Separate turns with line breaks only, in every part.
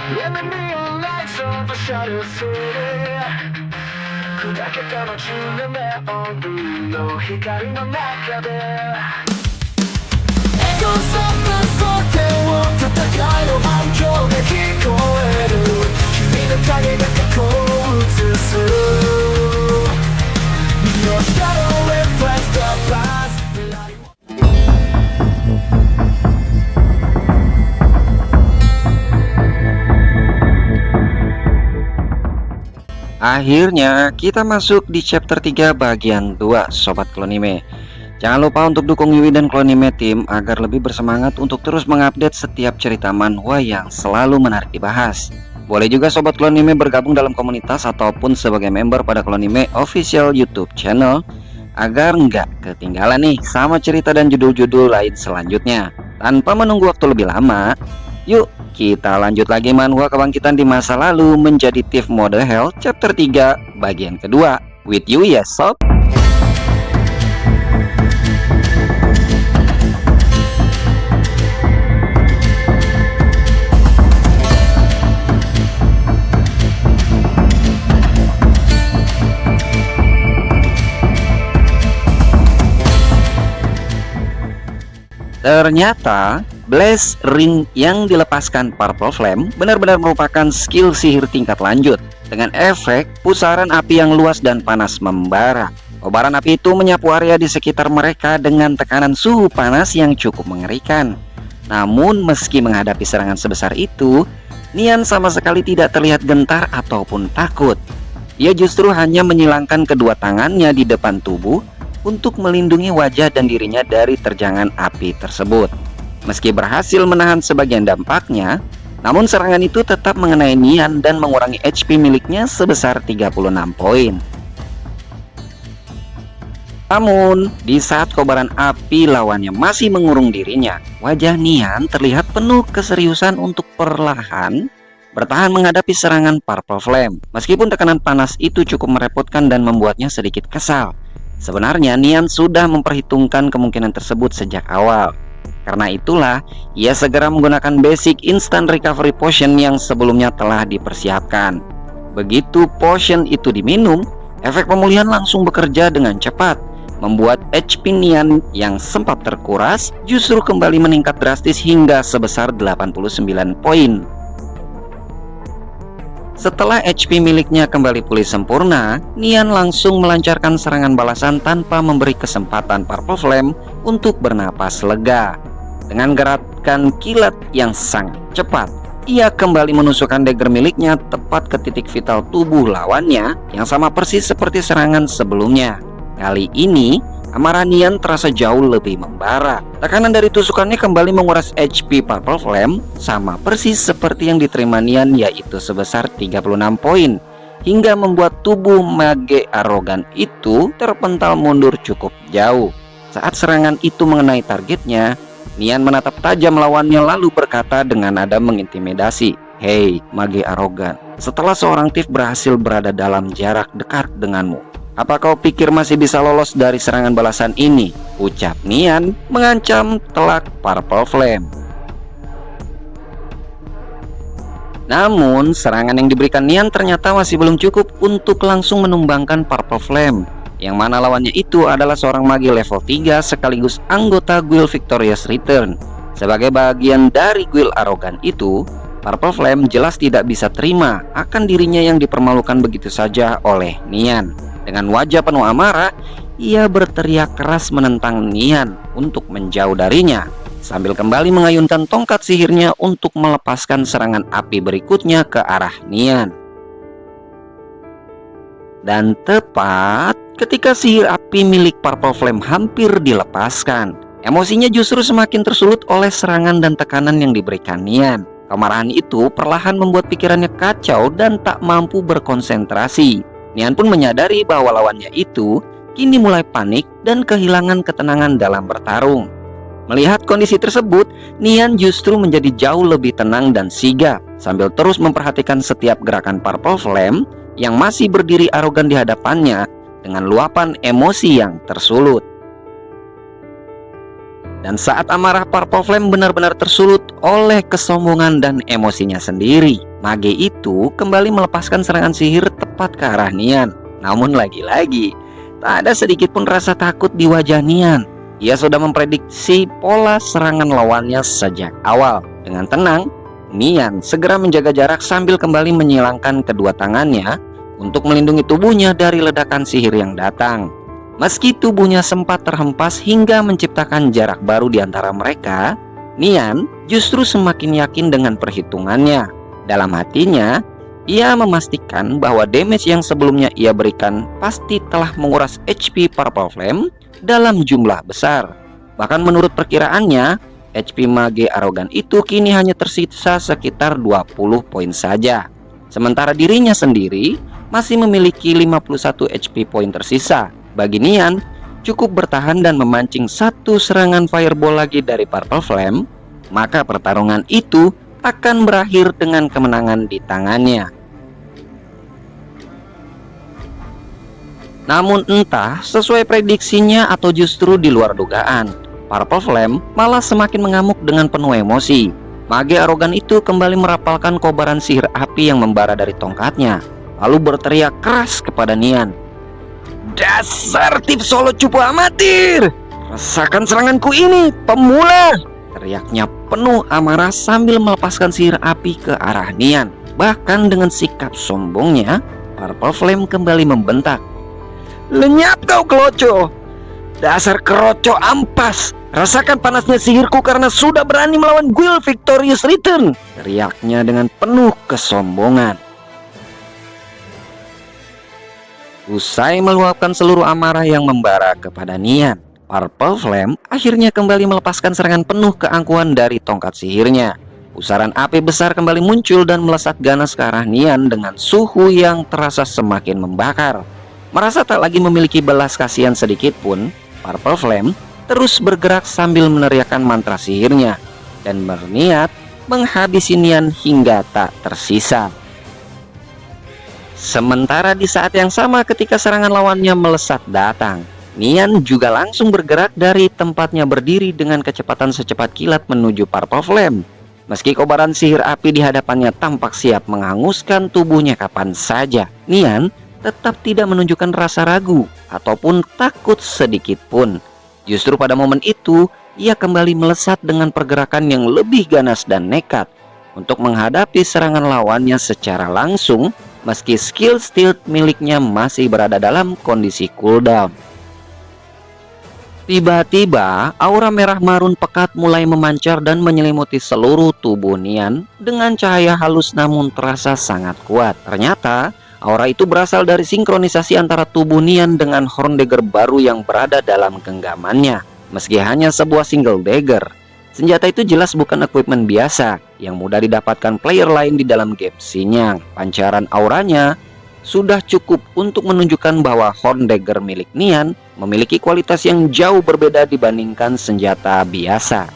In the neon lights of a shattered city 砕けた街のネオンビの光の中でエゴサ争点を戦いの反響で聞こえる君の影が過去を映す Your shadow reflects the past
Akhirnya kita masuk di chapter 3 bagian 2 Sobat Klonime. Jangan lupa untuk dukung Yui dan Klonime Team agar lebih bersemangat untuk terus mengupdate setiap cerita manhwa yang selalu menarik dibahas. Boleh juga Sobat Klonime bergabung dalam komunitas ataupun sebagai member pada Klonime Official YouTube channel agar nggak ketinggalan nih sama cerita dan judul-judul lain selanjutnya. Tanpa menunggu waktu lebih lama, yuk kita lanjut lagi manhwa kebangkitan di masa lalu menjadi Thief Mode Hell chapter 3 bagian kedua. With you ya sob. Ternyata Blaze Ring yang dilepaskan Purple Flame benar-benar merupakan skill sihir tingkat lanjut dengan efek pusaran api yang luas dan panas membara. Kobaran api itu menyapu area di sekitar mereka dengan tekanan suhu panas yang cukup mengerikan. Namun meski menghadapi serangan sebesar itu, Nian sama sekali tidak terlihat gentar ataupun takut. Ia justru hanya menyilangkan kedua tangannya di depan tubuh untuk melindungi wajah dan dirinya dari terjangan api tersebut. Meski berhasil menahan sebagian dampaknya, namun serangan itu tetap mengenai Nian dan mengurangi HP miliknya sebesar 36 poin. Namun, di saat kobaran api lawannya masih mengurung dirinya, wajah Nian terlihat penuh keseriusan untuk perlahan bertahan menghadapi serangan Purple Flame. Meskipun tekanan panas itu cukup merepotkan dan membuatnya sedikit kesal, sebenarnya Nian sudah memperhitungkan kemungkinan tersebut sejak awal. Karena itulah, ia segera menggunakan basic instant recovery potion yang sebelumnya telah dipersiapkan. Begitu potion itu diminum, efek pemulihan langsung bekerja dengan cepat, membuat HP Nian yang sempat terkuras justru kembali meningkat drastis hingga sebesar 89 poin. Setelah HP miliknya kembali pulih sempurna, Nian langsung melancarkan serangan balasan tanpa memberi kesempatan Purple Flame untuk bernapas lega. Dengan gerakan kilat yang sangat cepat, ia kembali menusukkan dagger miliknya tepat ke titik vital tubuh lawannya yang sama persis seperti serangan sebelumnya. Kali ini, amarah Nian terasa jauh lebih membara. Tekanan dari tusukannya kembali menguras HP Purple Flame sama persis seperti yang diterima Nian, yaitu sebesar 36 poin, hingga membuat tubuh mage arogan itu terpental mundur cukup jauh. Saat serangan itu mengenai targetnya, Nian menatap tajam lawannya lalu berkata dengan nada mengintimidasi, "Hei, mage arogan, setelah seorang thief berhasil berada dalam jarak dekat denganmu, apa kau pikir masih bisa lolos dari serangan balasan ini?" ucap Nian mengancam telak Purple Flame. Namun serangan yang diberikan Nian ternyata masih belum cukup untuk langsung menumbangkan Purple Flame, yang mana lawannya itu adalah seorang mage level 3 sekaligus anggota guild Victorious Return. Sebagai bagian dari guild arogan itu, Purple Flame jelas tidak bisa terima akan dirinya yang dipermalukan begitu saja oleh Nian. Dengan wajah penuh amarah, ia berteriak keras menentang Nian untuk menjauh darinya, sambil kembali mengayunkan tongkat sihirnya untuk melepaskan serangan api berikutnya ke arah Nian. Dan tepat ketika sihir api milik Purple Flame hampir dilepaskan, emosinya justru semakin tersulut oleh serangan dan tekanan yang diberikan Nian. Kemarahan itu perlahan membuat pikirannya kacau dan tak mampu berkonsentrasi. Nian pun menyadari bahwa lawannya itu kini mulai panik dan kehilangan ketenangan dalam bertarung. Melihat kondisi tersebut, Nian justru menjadi jauh lebih tenang dan sigap, sambil terus memperhatikan setiap gerakan Purple Flame yang masih berdiri arogan di hadapannya dengan luapan emosi yang tersulut. Dan saat amarah, Purple Flame benar-benar tersulut oleh kesombongan dan emosinya sendiri. Mage itu kembali melepaskan serangan sihir tepat ke arah Nian. Namun lagi-lagi, tak ada sedikit pun rasa takut di wajah Nian. Ia sudah memprediksi pola serangan lawannya sejak awal. Dengan tenang, Nian segera menjaga jarak sambil kembali menyilangkan kedua tangannya untuk melindungi tubuhnya dari ledakan sihir yang datang. Meski tubuhnya sempat terhempas hingga menciptakan jarak baru di antara mereka, Nian justru semakin yakin dengan perhitungannya. Dalam hatinya, ia memastikan bahwa damage yang sebelumnya ia berikan pasti telah menguras HP Purple Flame dalam jumlah besar. Bahkan menurut perkiraannya, HP Mage Arogan itu kini hanya tersisa sekitar 20 poin saja. Sementara dirinya sendiri masih memiliki 51 HP poin tersisa. Bagi Nian, cukup bertahan dan memancing satu serangan fireball lagi dari Purple Flame, maka pertarungan itu akan berakhir dengan kemenangan di tangannya. Namun entah sesuai prediksinya atau justru di luar dugaan, Purple Flame malah semakin mengamuk dengan penuh emosi. Mage Arogan itu kembali merapalkan kobaran sihir api yang membara dari tongkatnya, lalu berteriak keras kepada Nian. "Dasar tip solo cupu amatir! Rasakan seranganku ini, pemula!" Teriaknya penuh amarah sambil melepaskan sihir api ke arah Nian. Bahkan dengan sikap sombongnya, Purple Flame kembali membentak. "Lenyap kau keloco! Dasar keroco ampas! Rasakan panasnya sihirku karena sudah berani melawan Guild Victorious Return!" Teriaknya dengan penuh kesombongan. Usai meluapkan seluruh amarah yang membara kepada Nian, Purple Flame akhirnya kembali melepaskan serangan penuh keangkuhan dari tongkat sihirnya. Pusaran api besar kembali muncul dan melesat ganas ke arah Nian dengan suhu yang terasa semakin membakar. Merasa tak lagi memiliki belas kasihan sedikit pun, Purple Flame terus bergerak sambil meneriakkan mantra sihirnya dan berniat menghabisi Nian hingga tak tersisa. Sementara di saat yang sama ketika serangan lawannya melesat datang, Nian juga langsung bergerak dari tempatnya berdiri dengan kecepatan secepat kilat menuju Purple Flame. Meski kobaran sihir api di hadapannya tampak siap menghanguskan tubuhnya kapan saja, Nian tetap tidak menunjukkan rasa ragu ataupun takut sedikit pun. Justru pada momen itu, ia kembali melesat dengan pergerakan yang lebih ganas dan nekat untuk menghadapi serangan lawannya secara langsung, meski skill stealth miliknya masih berada dalam kondisi cooldown. Tiba-tiba, aura merah marun pekat mulai memancar dan menyelimuti seluruh tubuh Nian dengan cahaya halus namun terasa sangat kuat. Ternyata, aura itu berasal dari sinkronisasi antara tubuh Nian dengan Horn Dagger baru yang berada dalam genggamannya. Meski hanya sebuah single dagger, senjata itu jelas bukan equipment biasa yang mudah didapatkan player lain di dalam game Xinjiang. Pancaran auranya sudah cukup untuk menunjukkan bahwa Horn Dagger milik Nian memiliki kualitas yang jauh berbeda dibandingkan senjata biasa.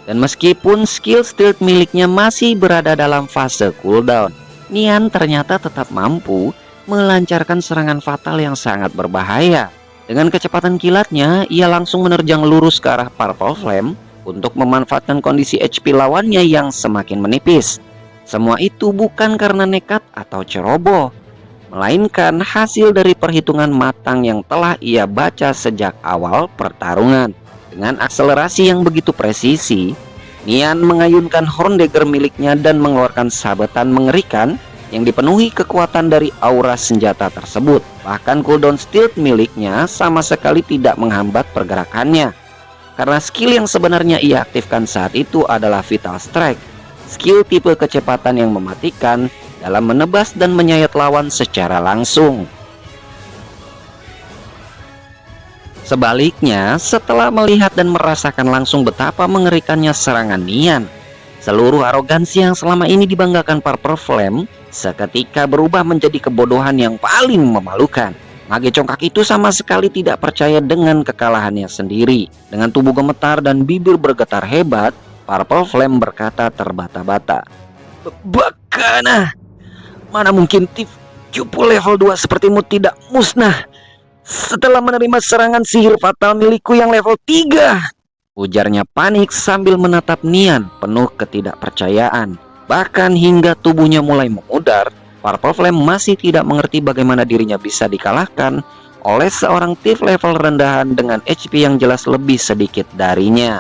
Dan meskipun skill stealth miliknya masih berada dalam fase cooldown, Nian ternyata tetap mampu melancarkan serangan fatal yang sangat berbahaya. Dengan kecepatan kilatnya, ia langsung menerjang lurus ke arah Purple Flame untuk memanfaatkan kondisi HP lawannya yang semakin menipis. Semua itu bukan karena nekat atau ceroboh, melainkan hasil dari perhitungan matang yang telah ia baca sejak awal pertarungan. Dengan akselerasi yang begitu presisi, Nian mengayunkan Horn Dagger miliknya dan mengeluarkan sabetan mengerikan yang dipenuhi kekuatan dari aura senjata tersebut. Bahkan cooldown stealth miliknya sama sekali tidak menghambat pergerakannya, karena skill yang sebenarnya ia aktifkan saat itu adalah Vital Strike, skill tipe kecepatan yang mematikan dalam menebas dan menyayat lawan secara langsung. Sebaliknya, setelah melihat dan merasakan langsung betapa mengerikannya serangan Nian, seluruh arogansi yang selama ini dibanggakan Purple Flame seketika berubah menjadi kebodohan yang paling memalukan. Mage congkak itu sama sekali tidak percaya dengan kekalahannya sendiri. Dengan tubuh gemetar dan bibir bergetar hebat, Purple Flame berkata terbata-bata, "Bakana, mana mungkin cupu level 2 sepertimu tidak musnah? Setelah menerima serangan sihir fatal milikku yang level 3, ujarnya panik sambil menatap Nian penuh ketidakpercayaan. Bahkan hingga tubuhnya mulai memudar, Purple Flame masih tidak mengerti bagaimana dirinya bisa dikalahkan oleh seorang thief level rendahan dengan HP yang jelas lebih sedikit darinya.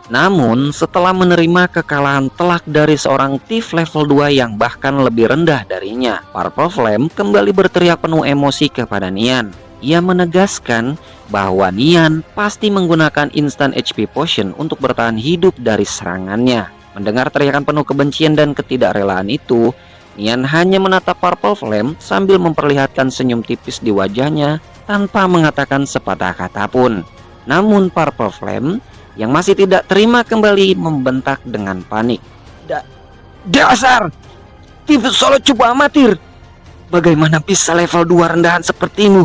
Namun, setelah menerima kekalahan telak dari seorang thief level 2 yang bahkan lebih rendah darinya, Purple Flame kembali berteriak penuh emosi kepada Nian. Ia menegaskan bahwa Nian pasti menggunakan instant HP potion untuk bertahan hidup dari serangannya. Mendengar teriakan penuh kebencian dan ketidakrelaan itu, Nian hanya menatap Purple Flame sambil memperlihatkan senyum tipis di wajahnya tanpa mengatakan sepatah kata pun. Namun Purple Flame yang masih tidak terima kembali membentak dengan panik. Dasar thief solo cupu amatir! Bagaimana bisa level 2 rendahan sepertimu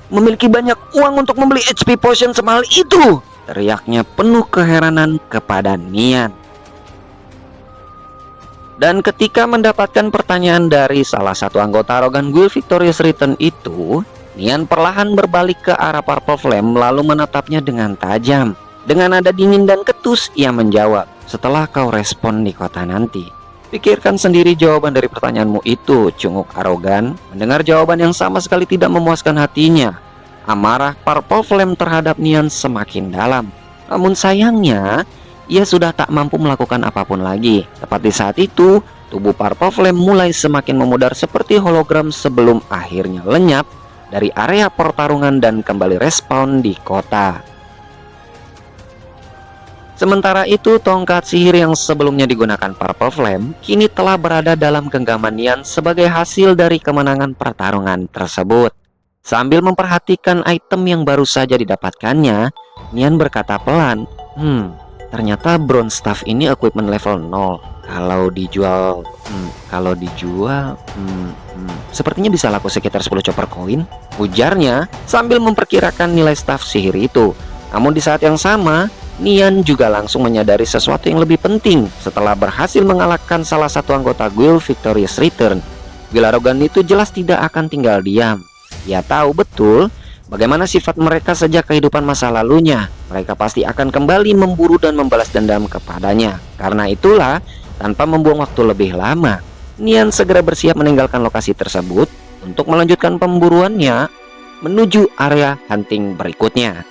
memiliki banyak uang untuk membeli HP potion semahal itu? Teriaknya penuh keheranan kepada Nian. Dan ketika mendapatkan pertanyaan dari salah satu anggota arogan Guild Victorious Return itu, Nian perlahan berbalik ke arah Purple Flame lalu menatapnya dengan tajam. Dengan nada dingin dan ketus, ia menjawab, "Setelah kau respon di kota nanti, pikirkan sendiri jawaban dari pertanyaanmu itu, cunguk arogan." Mendengar jawaban yang sama sekali tidak memuaskan hatinya, amarah Purple Flame terhadap Nian semakin dalam. Namun sayangnya, ia sudah tak mampu melakukan apapun lagi. Tepat di saat itu, tubuh Purple Flame mulai semakin memudar seperti hologram sebelum akhirnya lenyap dari area pertarungan dan kembali respawn di kota. Sementara itu, tongkat sihir yang sebelumnya digunakan Purple Flame kini telah berada dalam genggaman Nian sebagai hasil dari kemenangan pertarungan tersebut. Sambil memperhatikan item yang baru saja didapatkannya, Nian berkata pelan, ternyata bronze staff ini equipment level 0. Kalau dijual, sepertinya bisa laku sekitar 10 chopper koin, ujarnya sambil memperkirakan nilai staff sihir itu. Namun di saat yang sama, Nian juga langsung menyadari sesuatu yang lebih penting setelah berhasil mengalahkan salah satu anggota Guild Victorious Return. Guild arogan itu jelas tidak akan tinggal diam. Ia tahu betul bagaimana sifat mereka sejak kehidupan masa lalunya. Mereka pasti akan kembali memburu dan membalas dendam kepadanya. Karena itulah, tanpa membuang waktu lebih lama, Nian segera bersiap meninggalkan lokasi tersebut untuk melanjutkan pemburuannya menuju area hunting berikutnya.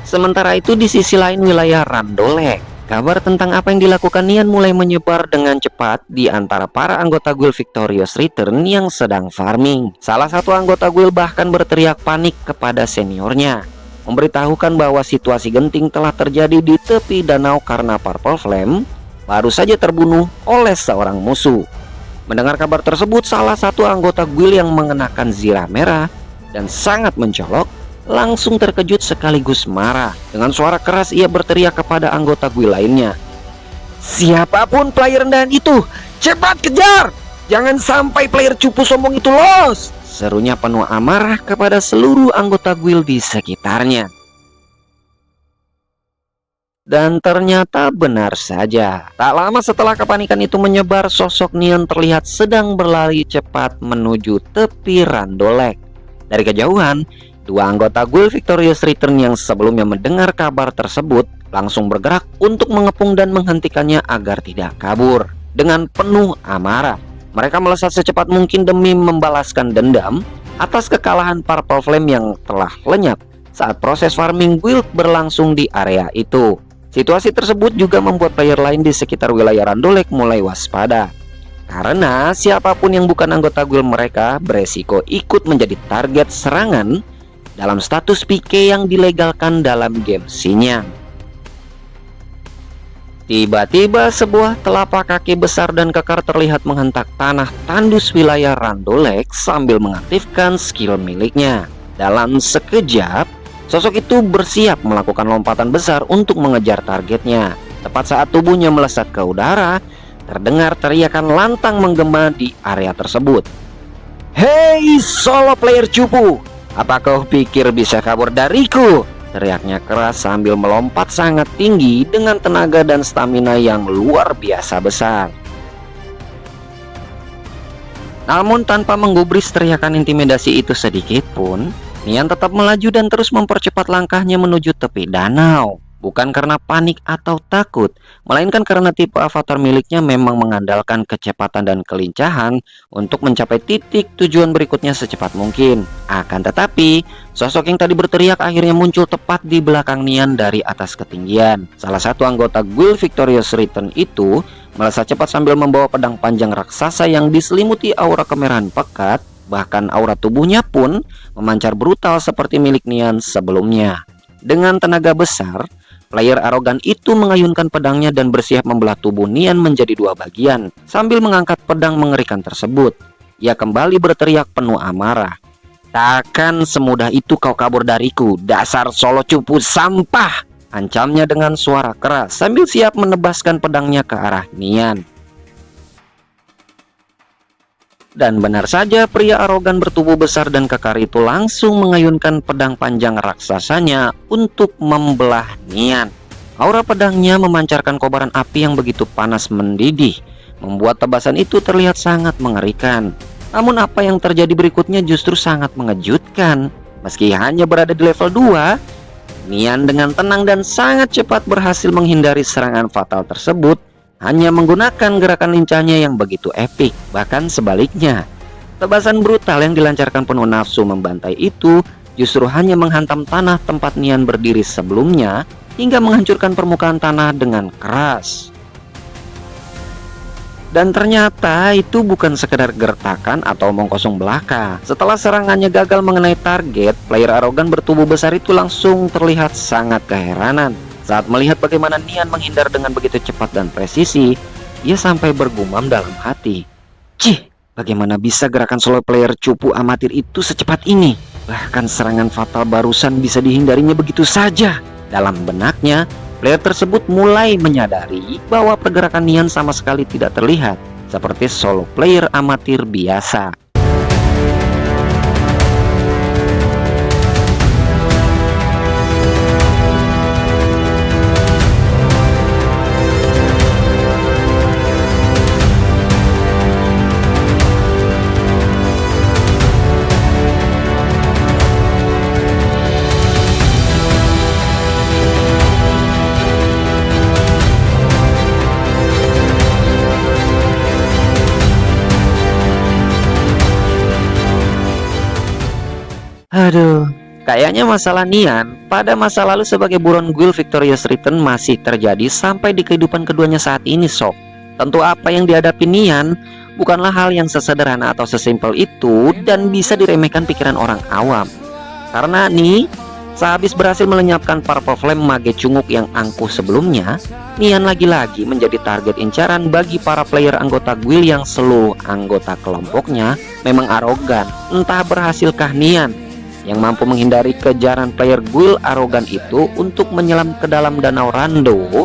Sementara itu di sisi lain wilayah Randolek, kabar tentang apa yang dilakukan Nian mulai menyebar dengan cepat di antara para anggota Guild Victorious Return yang sedang farming. Salah satu anggota guild bahkan berteriak panik kepada seniornya, memberitahukan bahwa situasi genting telah terjadi di tepi danau karena Purple Flame baru saja terbunuh oleh seorang musuh. Mendengar kabar tersebut, salah satu anggota guild yang mengenakan zirah merah dan sangat mencolok langsung terkejut sekaligus marah. Dengan suara keras ia berteriak kepada anggota guild lainnya, "Siapapun player rendahan itu, cepat kejar! Jangan sampai player cupu sombong itu lolos!" Serunya penuh amarah kepada seluruh anggota guild di sekitarnya. Dan ternyata benar saja. Tak lama setelah kepanikan itu menyebar, sosok Nian terlihat sedang berlari cepat menuju tepi Randolek. Dari kejauhan, dua anggota Guild Victorious Return yang sebelumnya mendengar kabar tersebut langsung bergerak untuk mengepung dan menghentikannya agar tidak kabur. Dengan penuh amarah, mereka melesat secepat mungkin demi membalaskan dendam atas kekalahan Purple Flame yang telah lenyap saat proses farming guild berlangsung di area itu. Situasi tersebut juga membuat player lain di sekitar wilayah Randolek mulai waspada, karena siapapun yang bukan anggota guild mereka beresiko ikut menjadi target serangan dalam status PK yang dilegalkan dalam game Xinjiang. Tiba-tiba sebuah telapak kaki besar dan kekar terlihat menghentak tanah tandus wilayah Randolek sambil mengaktifkan skill miliknya. Dalam sekejap, sosok itu bersiap melakukan lompatan besar untuk mengejar targetnya. Tepat saat tubuhnya melesat ke udara, terdengar teriakan lantang menggema di area tersebut. "Hei solo player cupu! Apa kau pikir bisa kabur dariku?" Teriaknya keras sambil melompat sangat tinggi dengan tenaga dan stamina yang luar biasa besar. Namun tanpa menggubris teriakan intimidasi itu sedikit pun, Nian tetap melaju dan terus mempercepat langkahnya menuju tepi danau. Bukan karena panik atau takut, melainkan karena tipe avatar miliknya memang mengandalkan kecepatan dan kelincahan untuk mencapai titik tujuan berikutnya secepat mungkin. Akan tetapi, sosok yang tadi berteriak akhirnya muncul tepat di belakang Nian dari atas ketinggian. Salah satu anggota Guild Victorious Return itu melesat cepat sambil membawa pedang panjang raksasa yang diselimuti aura kemerahan pekat. Bahkan aura tubuhnya pun memancar brutal seperti milik Nian sebelumnya. Dengan tenaga besar, player arogan itu mengayunkan pedangnya dan bersiap membelah tubuh Nian menjadi dua bagian. Sambil mengangkat pedang mengerikan tersebut, ia kembali berteriak penuh amarah. "Takkan semudah itu kau kabur dariku, dasar solo cupu sampah!" Ancamnya dengan suara keras sambil siap menebaskan pedangnya ke arah Nian. Dan benar saja, pria arogan bertubuh besar dan kekar itu langsung mengayunkan pedang panjang raksasanya untuk membelah Nian. Aura pedangnya memancarkan kobaran api yang begitu panas mendidih, membuat tebasan itu terlihat sangat mengerikan. Namun apa yang terjadi berikutnya justru sangat mengejutkan. Meski hanya berada di level 2, Nian dengan tenang dan sangat cepat berhasil menghindari serangan fatal tersebut hanya menggunakan gerakan lincahnya yang begitu epik. Bahkan sebaliknya, tebasan brutal yang dilancarkan penuh nafsu membantai itu justru hanya menghantam tanah tempat Nian berdiri sebelumnya hingga menghancurkan permukaan tanah dengan keras. Dan ternyata itu bukan sekedar gertakan atau omong kosong belaka. Setelah serangannya gagal mengenai target, player arogan bertubuh besar itu langsung terlihat sangat keheranan. Saat melihat bagaimana Nian menghindar dengan begitu cepat dan presisi, ia sampai bergumam dalam hati. "Cih, bagaimana bisa gerakan solo player cupu amatir itu secepat ini? Bahkan serangan fatal barusan bisa dihindarinya begitu saja." Dalam benaknya, player tersebut mulai menyadari bahwa pergerakan Nian sama sekali tidak terlihat seperti solo player amatir biasa. Aduh, kayaknya masalah Nian pada masa lalu sebagai buron Guild Victorious Return masih terjadi sampai di kehidupan keduanya saat ini, sob. Tentu apa yang dihadapi Nian bukanlah hal yang sesederhana atau sesimpel itu dan bisa diremehkan pikiran orang awam. Karena nih, sehabis berhasil melenyapkan Purple Flame mage cunguk yang angkuh sebelumnya, Nian lagi-lagi menjadi target incaran bagi para player anggota guild yang seluruh anggota kelompoknya memang arogan. Entah berhasilkah Nian yang mampu menghindari kejaran player guild arogan itu untuk menyelam ke dalam danau Rando,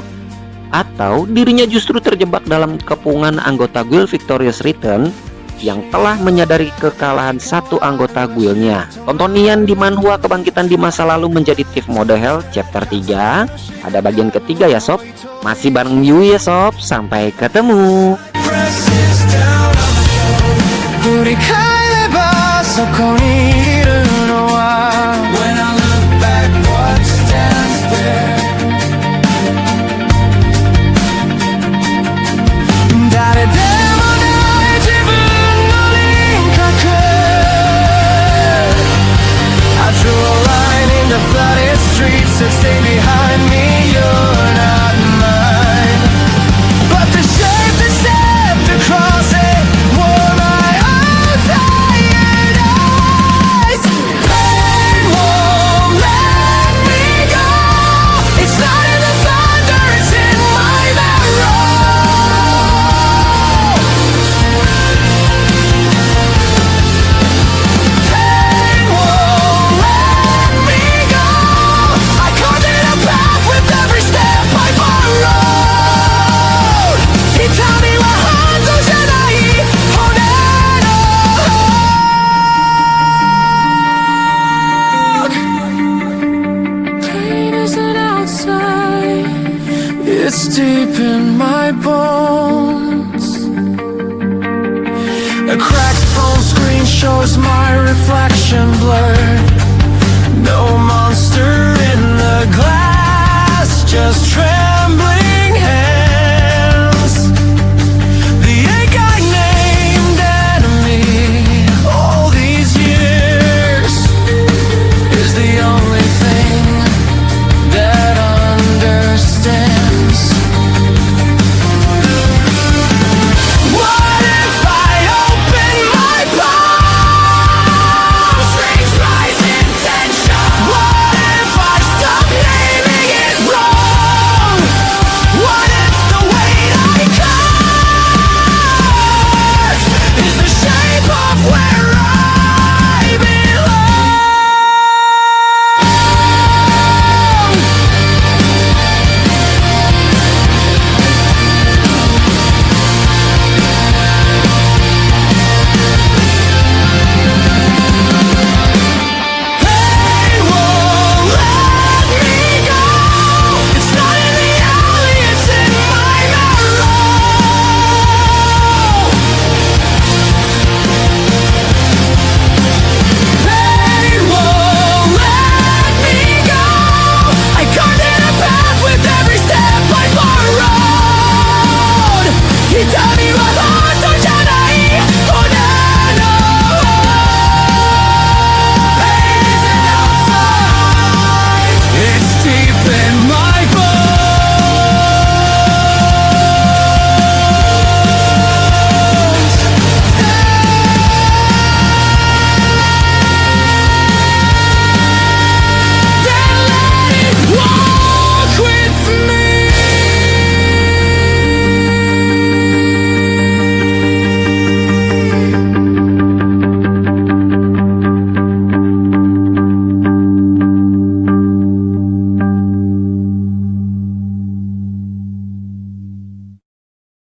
atau dirinya justru terjebak dalam kepungan anggota Guild Victorious Return yang telah menyadari kekalahan satu anggota guildnya. Tonton Nian di manhwa Kebangkitan di Masa Lalu menjadi Thief Mode Hell chapter 3. Ada bagian ketiga ya sob. Masih bareng Yu ya sob. Sampai ketemu.
Stay behind me, you're not mine. But the shape that stepped across it wore my own tired eyes. Pain won't let me go. It's not in the thunder, it's in my marrow. Pain won't let me go. I carved it a path with every step I borrowed. He taught me what Hanzo Shanai Pain isn't outside, it's deep in my bones. A cracked phone screen shows my reflection blurred. No monster in the glass, just